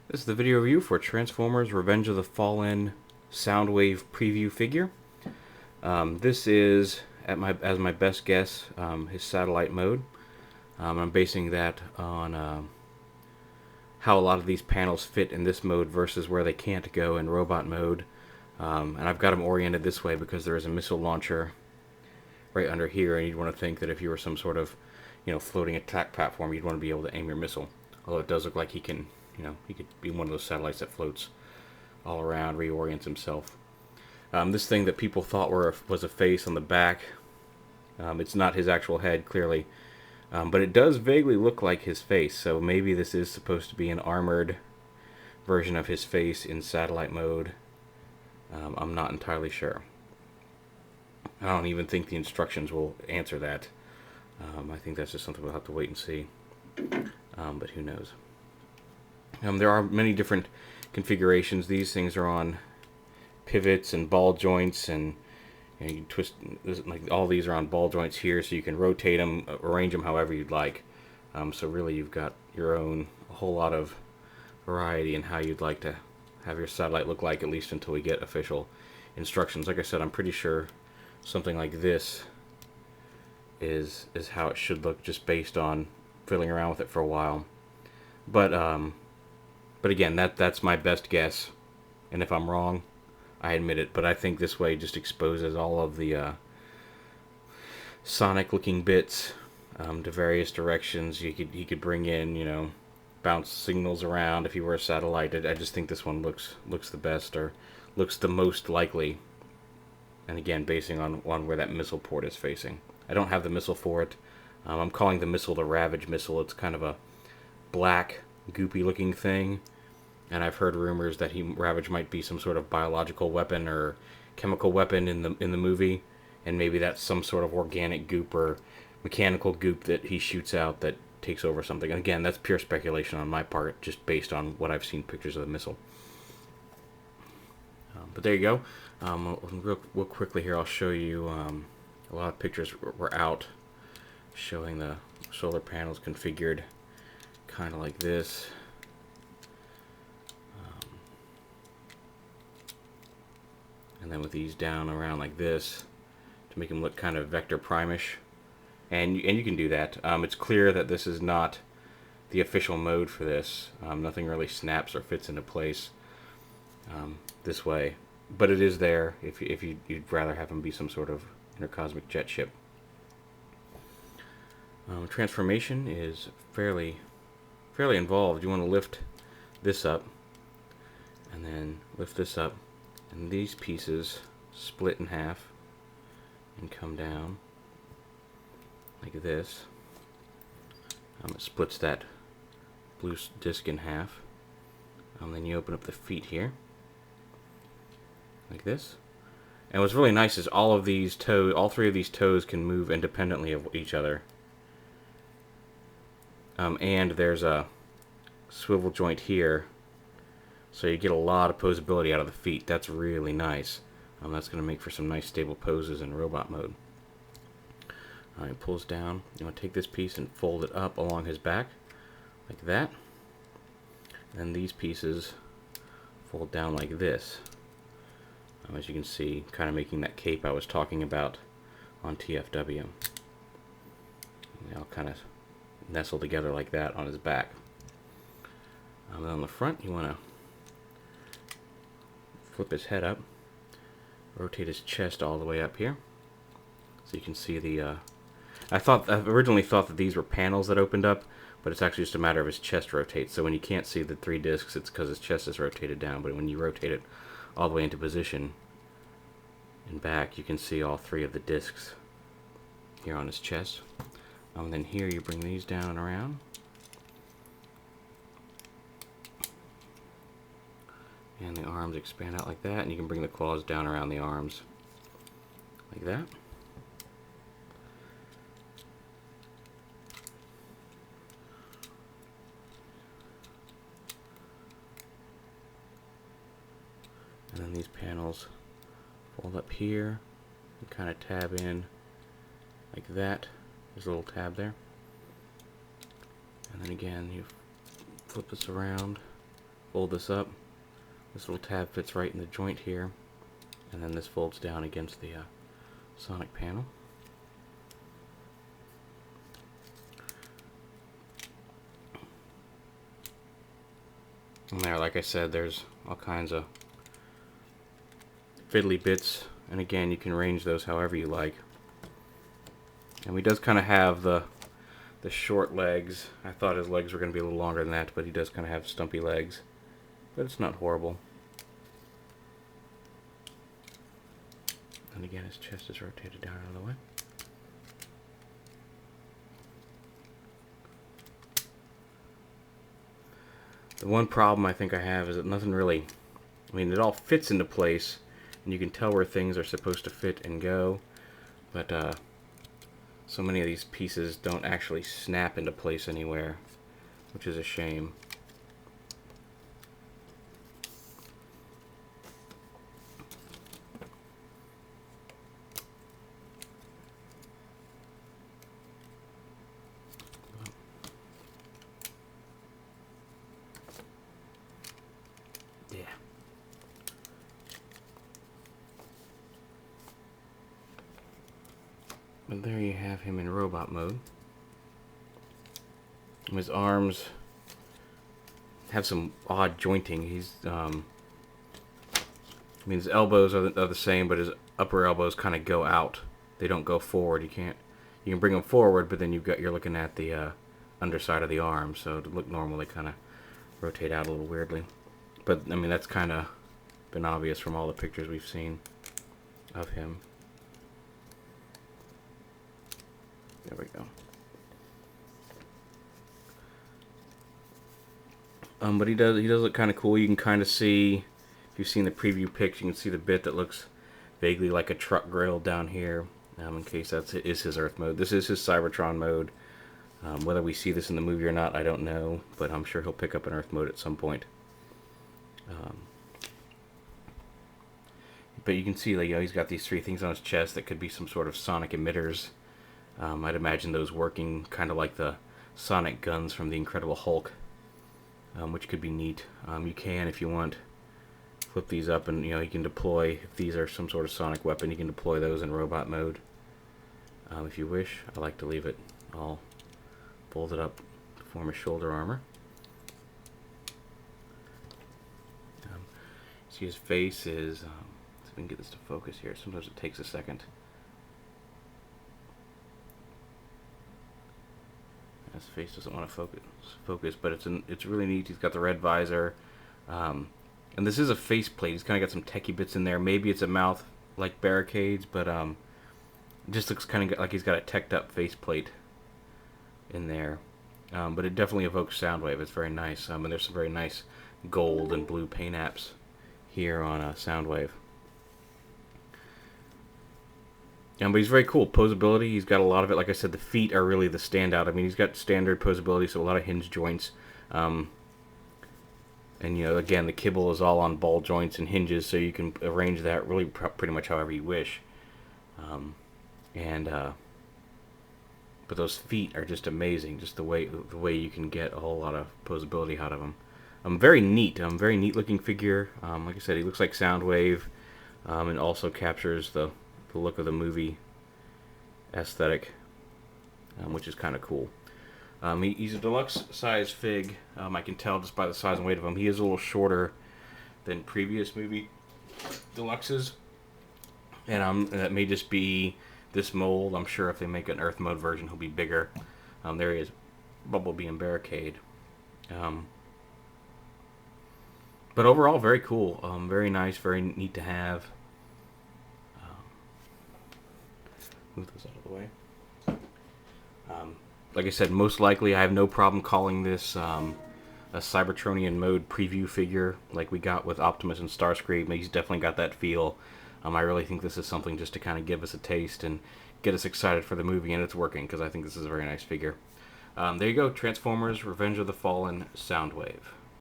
This is the video review for Transformers Revenge of the Fallen Soundwave preview figure. This is, as my best guess, his satellite mode. I'm basing that on how a lot of these panels fit in this mode versus where they can't go in robot mode. And I've got them oriented this way because there is a missile launcher right under here, and you'd want to think that if you were some sort of, floating attack platform, you'd want to be able to aim your missile. Although it does look like he can, he could be one of those satellites that floats all around, reorients himself. This thing that people thought was a face on the back, it's not his actual head, clearly. But it does vaguely look like his face, so maybe this is supposed to be an armored version of his face in satellite mode. I'm not entirely sure. I don't even think the instructions will answer that. I think that's just something we'll have to wait and see. But who knows. There are many different configurations. These things are on pivots and ball joints, and you twist, like all these are on ball joints here, so you can rotate them, arrange them however you'd like. So really you've got your own, a whole lot of variety in how you'd like to have your satellite look like, at least until we get official instructions. Like I said, I'm pretty sure something like this is how it should look, just based on fiddling around with it for a while. But again, that's my best guess, and if I'm wrong, I admit it. But I think this way just exposes all of the sonic-looking bits to various directions. He could bring in, bounce signals around if he were a satellite. I just think this one looks the best, or looks the most likely. And again, basing on where that missile port is facing. I don't have the missile for it. I'm calling the missile the Ravage missile. It's kind of a black, goopy-looking thing. And I've heard rumors that Ravage might be some sort of biological weapon or chemical weapon in the movie, and maybe that's some sort of organic goop or mechanical goop that he shoots out that takes over something. And again, that's pure speculation on my part, just based on what I've seen pictures of the missile. But there you go. Real quickly here, I'll show you a lot of pictures were out showing the solar panels configured kind of like this. And then with these down around like this to make them look kind of vector prime-ish. And you can do that. It's clear that this is not the official mode for this. Nothing really snaps or fits into place this way. But it is there if you'd rather have them be some sort of intercosmic jet ship. Transformation is fairly involved. You want to lift this up, and then lift this up, and these pieces split in half and come down like this. It splits that blue disc in half. Then you open up the feet here like this. And what's really nice is all three of these toes can move independently of each other. And there's a swivel joint here, so you get a lot of posability out of the feet. That's really nice. That's going to make for some nice stable poses in robot mode. It pulls down. You want to take this piece and fold it up along his back, like that. And these pieces fold down like this. As you can see, kind of making that cape I was talking about on TF2. And they all kind of nestle together like that on his back. And on the front, you want to flip his head up, rotate his chest all the way up here, so you can see the. I originally thought that these were panels that opened up, but it's actually just a matter of his chest rotates. So when you can't see the three discs, it's because his chest is rotated down. But when you rotate it all the way into position and back, you can see all three of the discs here on his chest. And then here you bring these down and around. And the arms expand out like that, and you can bring the claws down around the arms like that. And then these panels fold up here and kind of tab in like that. There's a little tab there. And then again, you flip this around fold this up. This little tab fits right in the joint here, and then this folds down against the Sonic panel. And there, like I said, there's all kinds of fiddly bits, and again, you can arrange those however you like. And he does kind of have the short legs. I thought his legs were going to be a little longer than that, but he does kind of have stumpy legs. But it's not horrible. And again, his chest is rotated down out of the way. The one problem I think I have is that nothing really, I mean, it all fits into place, and you can tell where things are supposed to fit and go, but so many of these pieces don't actually snap into place anywhere, which is a shame. Yeah. But there you have him in robot mode. His arms have some odd jointing. He's, I mean, his elbows are the same, but his upper elbows kind of go out. They don't go forward. You can bring them forward, but then you're looking at the underside of the arm. So to look normal, they kind of rotate out a little weirdly. But I mean, that's kind of been obvious from all the pictures we've seen of him. There we go. But he does look kind of cool. You can kind of see, if you've seen the preview pics, you can see the bit that looks vaguely like a truck grill down here. In case that is his Earth mode. This is his Cybertron mode. Whether we see this in the movie or not, I don't know, but I'm sure he'll pick up an Earth mode at some point. But you can see, like, he's got these three things on his chest that could be some sort of sonic emitters. I'd imagine those working kind of like the sonic guns from the Incredible Hulk, which could be neat. You can, if you want, flip these up, and you can deploy, if these are some sort of sonic weapon, you can deploy those in robot mode if you wish. I like to leave it all folded up to form a shoulder armor. See, his face is, see if we can get this to focus here. Sometimes it takes a second. His face doesn't want to focus, but it's really neat. He's got the red visor, and this is a faceplate. He's kind of got some techie bits in there. Maybe it's a mouth like barricades, but it just looks kind of like he's got a teched up faceplate in there. But it definitely evokes Soundwave. It's very nice. And there's some very nice gold and blue paint apps here on Soundwave. But he's very cool. Poseability, he's got a lot of it. Like I said, the feet are really the standout. I mean, he's got standard poseability, so a lot of hinge joints. And, again, the kibble is all on ball joints and hinges, so you can arrange that really pretty much however you wish. But those feet are just amazing, just the way you can get a whole lot of poseability out of them. Very neat. Very neat looking figure. Like I said, he looks like Soundwave, and also captures the look of the movie aesthetic, which is kind of cool. He's a deluxe size fig. I can tell just by the size and weight of him. He is a little shorter than previous movie deluxes, and that may just be this mold. I'm sure if they make an Earth mode version, he'll be bigger. There he is, Bumblebee and Barricade. But overall, very cool. Very nice, very neat to have. Move those out of the way. Like I said, most likely I have no problem calling this a Cybertronian mode preview figure like we got with Optimus and Starscream. He's definitely got that feel. I really think this is something just to kind of give us a taste and get us excited for the movie, and it's working because I think this is a very nice figure. There you go, Transformers Revenge of the Fallen Soundwave.